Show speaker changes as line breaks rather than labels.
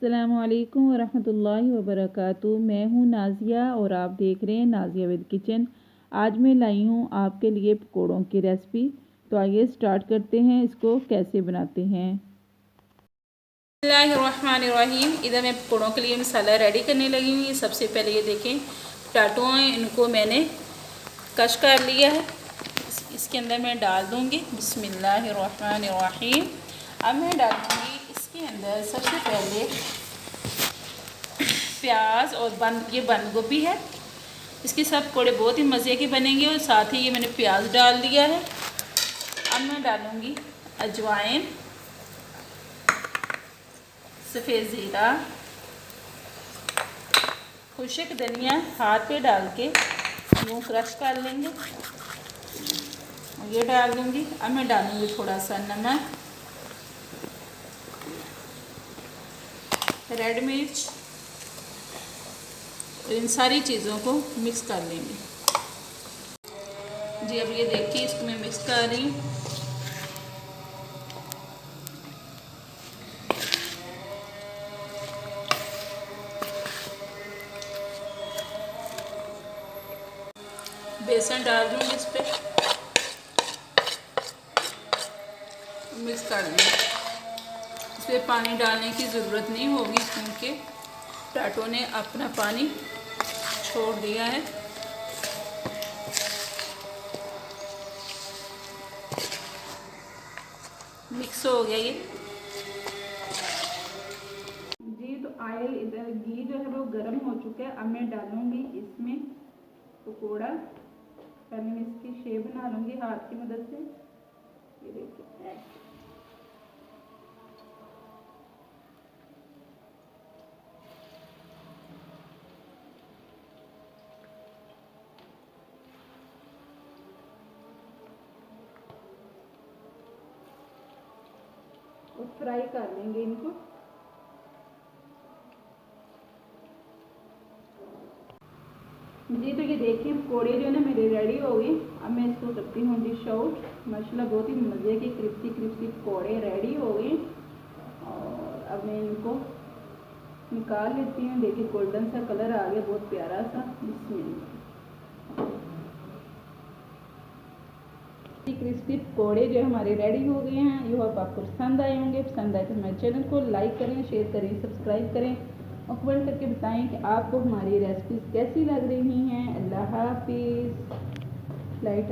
अस्सलामुअलैकुम वरहमतुल्लाहि वबरकातुहू। मैं हूँ नाज़िया और आप देख रहे हैं नाज़िया विद किचन। आज मैं लाई हूँ आपके लिए पकौड़ों की रेसिपी। तो आइए स्टार्ट करते हैं इसको कैसे बनाते हैं।
बिस्मिल्लाहिर्रहमानिर्रहीम। इधर मैं पकौड़ों के लिए मसाला रेडी करने लगी हूँ। सबसे पहले ये देखें पोटैटो हैं, इनको मैंने कश कर लिया है। इसके अंदर मैं डाल दूँगी बिस्मिल्लाहिर्रहमानिर्रहीम। अब मैं डालूँगी इसके अंदर सबसे पहले प्याज और ये बंद गोभी है। इसके सब पकौड़े बहुत ही मज़े के बनेंगे और साथ ही ये मैंने प्याज डाल दिया है। अब मैं डालूँगी अजवाइन, सफ़ेद ज़ीरा, खुश्क धनिया हाथ पे डाल के यूँ क्रश कर लेंगे। ये डाल दूँगी। अब मैं डालूँगी थोड़ा सा नमक, रेड मिर्च, और इन सारी चीज़ों को मिक्स कर लेंगे। जी अब ये देखिए इसको मैं मिक्स कर रही हूँ। बेसन डाल दूँगी इस पर, मिक्स कर लेंगे। इस पर पानी डालने की ज़रूरत नहीं होगी क्योंकि पोटैटो ने अपना पानी छोड़ दिया है। मिक्स हो गया ये। जी तो ऑयल इधर घी जो है वो गर्म हो चुका है। अब मैं डालूँगी इसमें पकौड़ा। पहले मैं इसकी शेप बना लूँगी हाथ की मदद से। ये देखिए और फ्राई कर लेंगे इनको। जी तो ये देखिए पकौड़े जो है ना मेरे रेडी हो गए। अब मैं इसको करती हूँ डिश आउट। माशाल्लाह बहुत ही मज़े के क्रिस्पी क्रिस्पी पकौड़े रेडी हो गए। और अब मैं इनको निकाल लेती हूँ। देखिए गोल्डन सा कलर आ गया, बहुत प्यारा सा। बिस्मिल्लाह। क्रिस्पी पकौड़े जो हमारे रेडी हो गए हैं। ये होप आपको पसंद आए होंगे। पसंद आए तो हमारे चैनल को लाइक करें, शेयर करें, सब्सक्राइब करें और कमेंट करके बताएं कि आपको हमारी रेसिपीज़ कैसी लग रही हैं। अल्लाह हाफिज़। लाइट